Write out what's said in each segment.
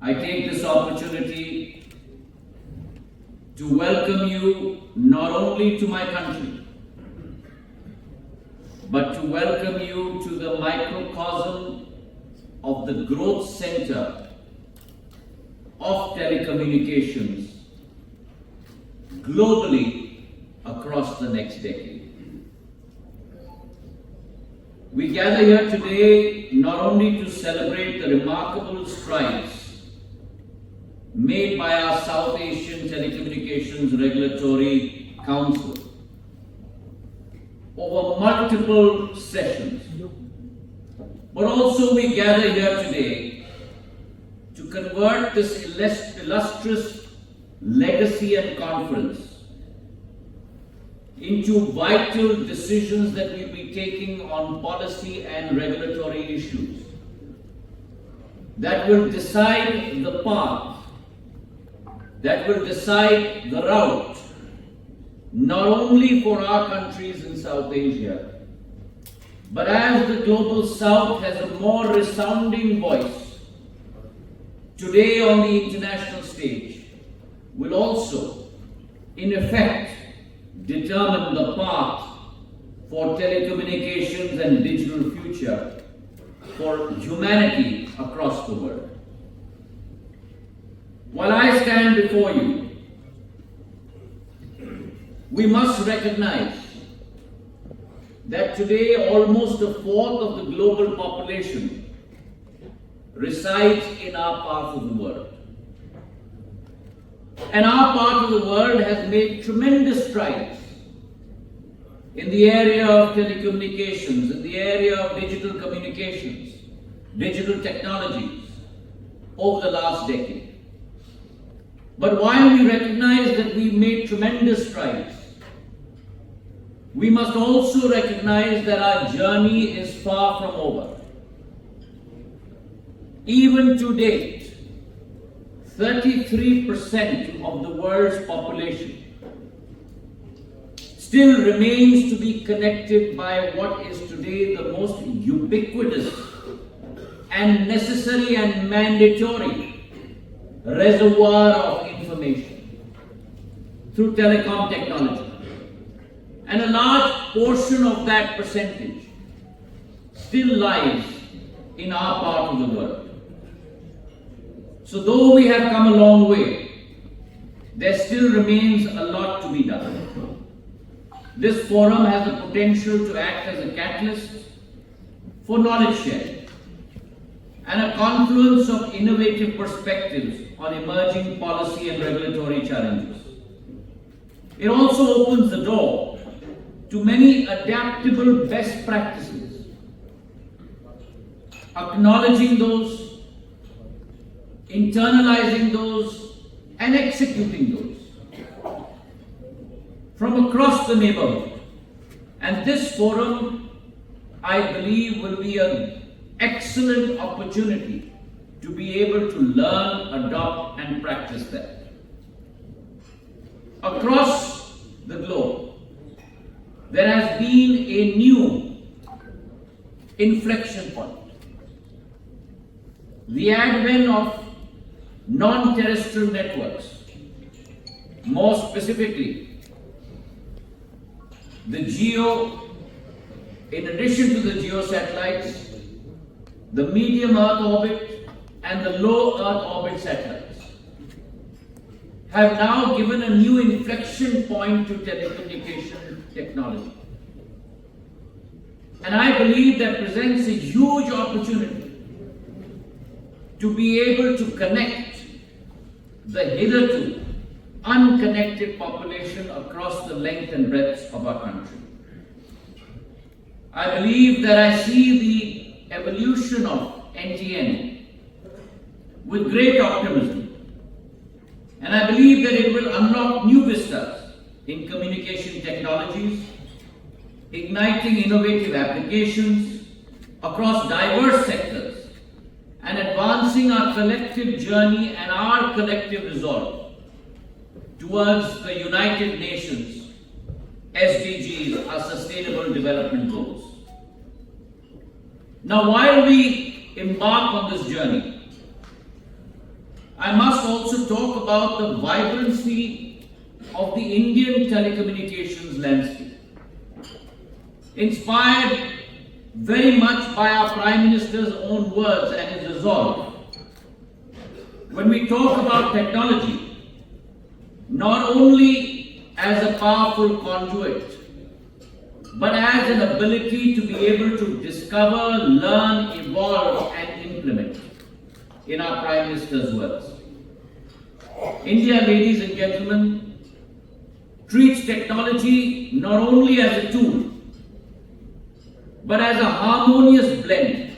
I take this opportunity to welcome you not only to my country, but to welcome you to the microcosm of the growth center of telecommunications globally across the next decade. We gather here today not only to celebrate the remarkable strides made by our South Asian Telecommunications Regulatory Council over multiple sessions, but also we gather here today to convert this illustrious legacy and conference into vital decisions that we'll be taking on policy and regulatory issues that will decide the path, that will decide the route, not only for our countries in South Asia, but as the Global South has a more resounding voice today on the international stage, will also, in effect, determine the path for telecommunications and digital future for humanity across the world. While I stand before you, we must recognize that today almost a fourth of the global population resides in our part of the world. And our part of the world has made tremendous strides in the area of telecommunications, in the area of digital communications, digital technologies over the last decade. But while we recognize that we've made tremendous strides, we must also recognize that our journey is far from over. Even to date, 33% of the world's population still remains to be connected by what is today the most ubiquitous and necessary and mandatory reservoir of information through telecom technology. And a large portion of that percentage still lies in our part of the world. So though we have come a long way, there still remains a lot to be done. This forum has the potential to act as a catalyst for knowledge sharing and a confluence of innovative perspectives on emerging policy and regulatory challenges. It also opens the door to many adaptable best practices, acknowledging those, internalizing those, and executing those from across the neighborhood. And this forum, I believe, will be an excellent opportunity to be able to learn, adopt, and practice that. Across the globe, there has been a new inflection point. The advent of non-terrestrial networks, more specifically, the GEO, in addition to the GEO satellites, the medium Earth orbit and the low Earth orbit satellites have now given a new inflection point to telecommunication technology. And I believe that presents a huge opportunity to be able to connect the hitherto unconnected population across the length and breadth of our country. I believe that I see the evolution of NTN with great optimism, and I believe that it will unlock new vistas in communication technologies, igniting innovative applications across diverse sectors, and advancing our collective journey and our collective resolve towards the United Nations SDGs, our Sustainable Development Goals. Now, while we embark on this journey, I must also talk about the vibrancy of the Indian telecommunications landscape. Inspired very much by our Prime Minister's own words and his resolve, when we talk about technology, not only as a powerful conduit, but as an ability to be able to discover, learn, evolve, and implement, in our Prime Minister's words. India, ladies and gentlemen, treats technology not only as a tool, but as a harmonious blend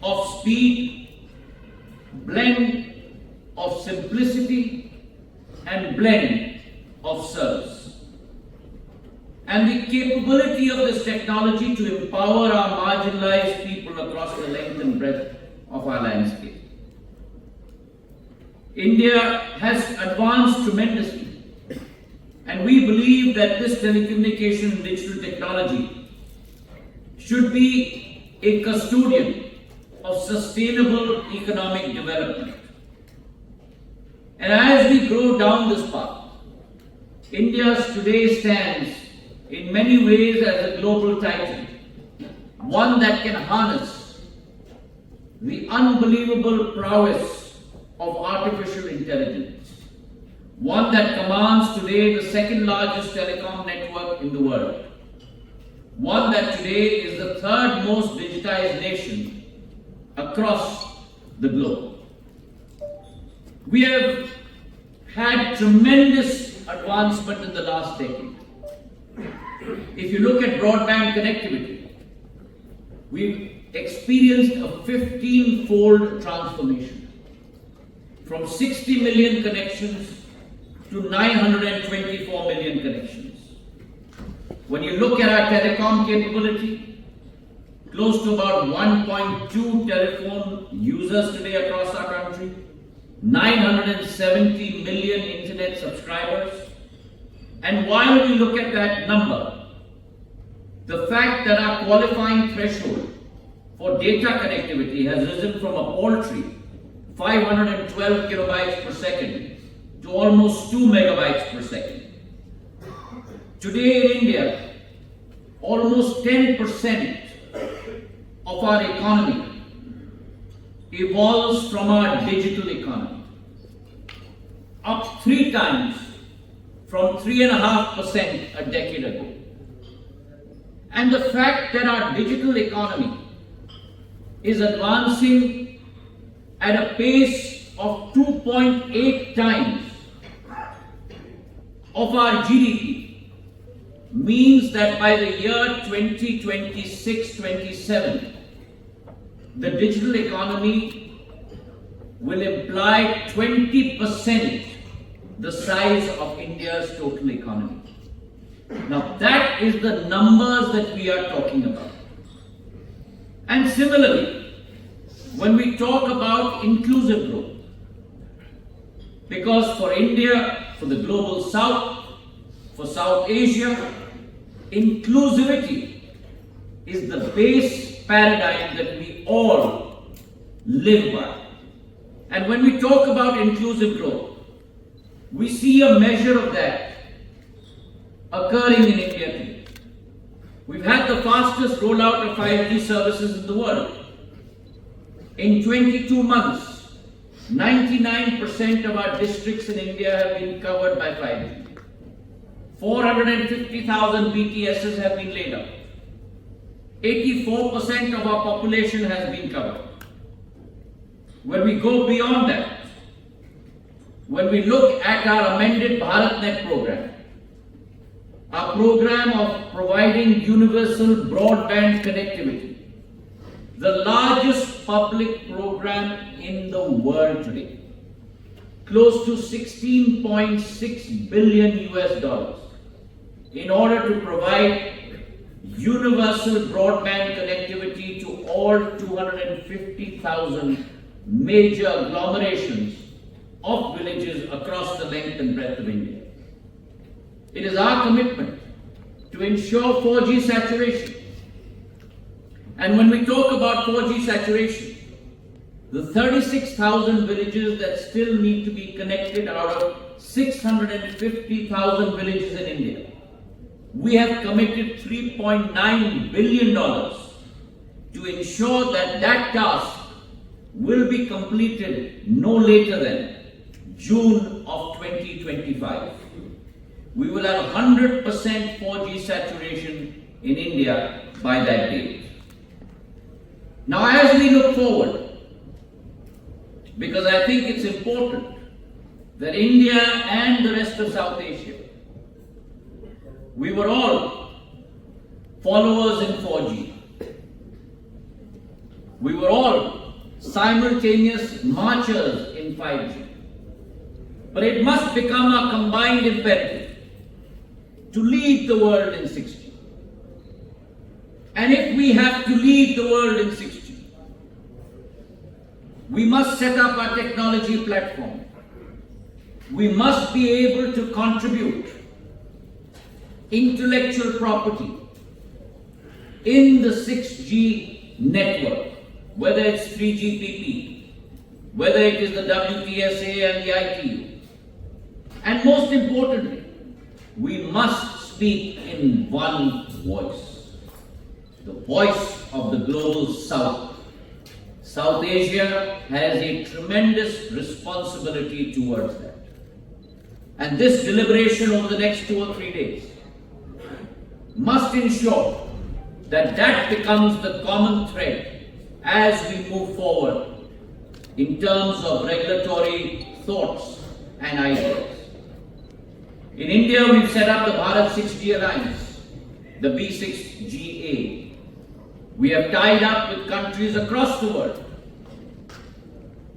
of speed, blend of simplicity, and blend of service. And the capability of this technology to empower our marginalized people across the length and breadth of our landscape. India has advanced tremendously, and we believe that this telecommunication and digital technology should be a custodian of sustainable economic development. And as we grow down this path, India today stands in many ways as a global titan, one that can harness the unbelievable prowess of artificial intelligence, one that commands today the second largest telecom network in the world, one that today is the third most digitized nation across the globe. We have had tremendous advancement in the last decade. If you look at broadband connectivity, we've experienced a 15-fold transformation from 60 million connections to 924 million connections. When you look at our telecom capability, close to about 1.2 telephone users today across our country, 970 million internet subscribers. And while we look at that number, the fact that our qualifying threshold for data connectivity has risen from a paltry 512 kilobytes per second to almost 2 megabytes per second. Today in India, almost 10% of our economy evolves from our digital economy, up 3 times from 3.5% a decade ago. And the fact that our digital economy is advancing at a pace of 2.8 times of our GDP means that by the year 2026-27, the digital economy will imply 20% the size of India's total economy. Now that is the numbers that we are talking about. And similarly, when we talk about inclusive growth, because for India, for the global South, for South Asia, inclusivity is the base paradigm that we all live by. And when we talk about inclusive growth, we see a measure of that occurring in India today. We've had the fastest rollout of 5G services in the world. In 22 months, 99% of our districts in India have been covered by 5G. 450,000 BTSs have been laid out. 84% of our population has been covered. When we go beyond that, when we look at our amended BharatNet program, our program of providing universal broadband connectivity, the largest public program in the world today, close to $16.6 billion US, in order to provide universal broadband connectivity to all 250,000 major agglomerations of villages across the length and breadth of India. It is our commitment to ensure 4G saturation. And when we talk about 4G saturation, the 36,000 villages that still need to be connected out of 650,000 villages in India. We have committed $3.9 billion to ensure that that task will be completed no later than June of 2025. We will have 100% 4G saturation in India by that date. Now, as we look forward, because I think it's important that India and the rest of South Asia, we were all followers in 4G. We were all simultaneous marchers in 5G. But it must become a combined imperative to lead the world in 6G. And if we have to lead the world in 6G, we must set up our technology platform. We must be able to contribute intellectual property in the 6G network, whether it's 3GPP, whether it is the WTSA and the ITU. And most importantly, we must speak in one voice, the voice of the global South. South Asia has a tremendous responsibility towards that. And this deliberation over the next 2 or 3 days must ensure that that becomes the common thread as we move forward in terms of regulatory thoughts and ideas. In India, we've set up the Bharat 6G Alliance, the B6GA. We have tied up with countries across the world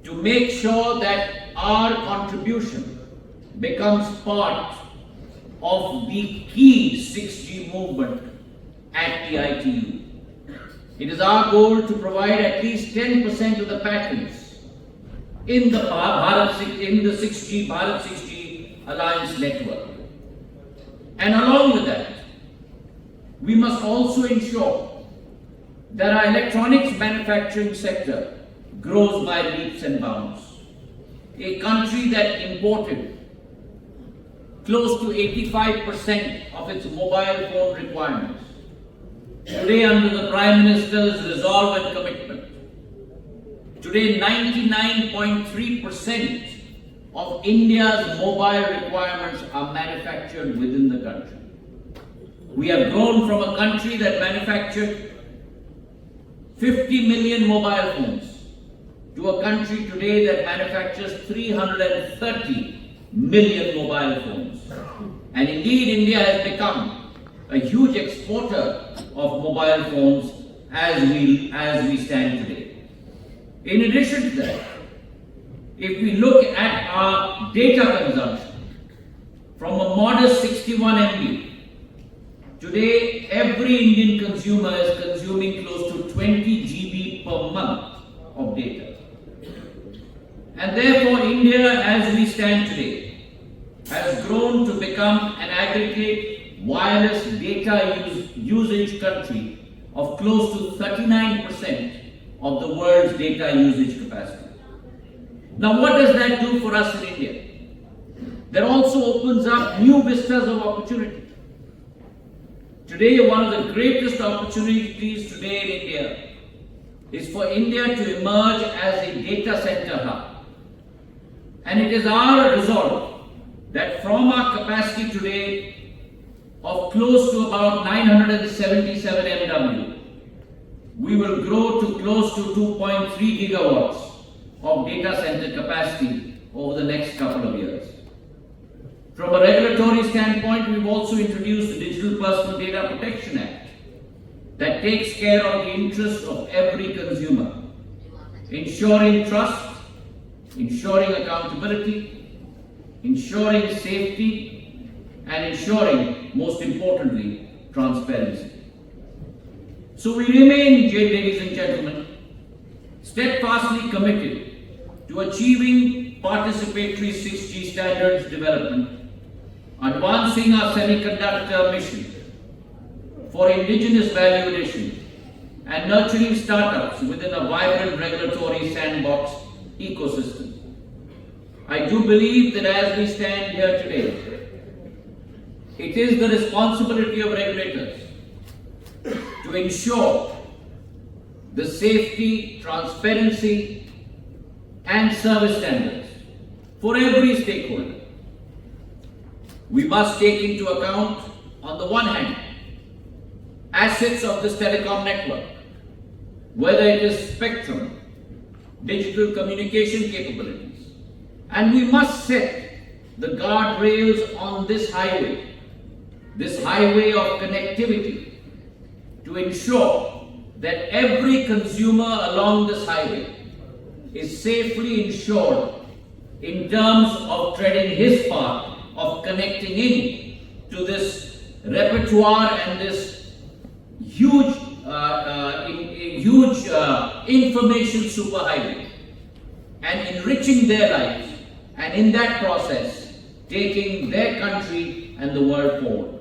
to make sure that our contribution becomes part of the key 6G movement at the ITU. It is our goal to provide at least 10% of the patents in the Bharat 6G Alliance network. And along with that, we must also ensure that our electronics manufacturing sector grows by leaps and bounds. A country that imported close to 85% of its mobile phone requirements, today under the Prime Minister's resolve and commitment, today 99.3% of India's mobile requirements are manufactured within the country. We have grown from a country that manufactured 50 million mobile phones to a country today that manufactures 330 million mobile phones. And indeed, India has become a huge exporter of mobile phones as we stand today. In addition to that, if we look at our data consumption from a modest 61 MB, today every Indian consumer is consuming close to 20 GB per month of data. And therefore, India, as we stand today, has grown to become an aggregate wireless data usage country of close to 39% of the world's data usage capacity. Now, what does that do for us in India? That also opens up new vistas of opportunity. Today, one of the greatest opportunities today in India is for India to emerge as a data center hub. And it is our resolve that from our capacity today of close to about 977 MW, we will grow to close to 2.3 gigawatts of data center capacity over the next couple of years. From a regulatory standpoint, we've also introduced the Digital Personal Data Protection Act that takes care of the interests of every consumer, ensuring trust, ensuring accountability, ensuring safety, and ensuring, most importantly, transparency. So we remain, ladies and gentlemen, steadfastly committed to achieving participatory 6G standards development, advancing our semiconductor mission for indigenous value addition, and nurturing startups within a vibrant regulatory sandbox ecosystem. I do believe that as we stand here today, it is the responsibility of regulators to ensure the safety, transparency, and service standards for every stakeholder. We must take into account, on the one hand, assets of this telecom network, whether it is spectrum, digital communication capabilities, and we must set the guardrails on this highway of connectivity, to ensure that every consumer along this highway is safely insured in terms of treading his path of connecting in to this repertoire and this huge information superhighway, and enriching their lives, and in that process taking their country and the world forward.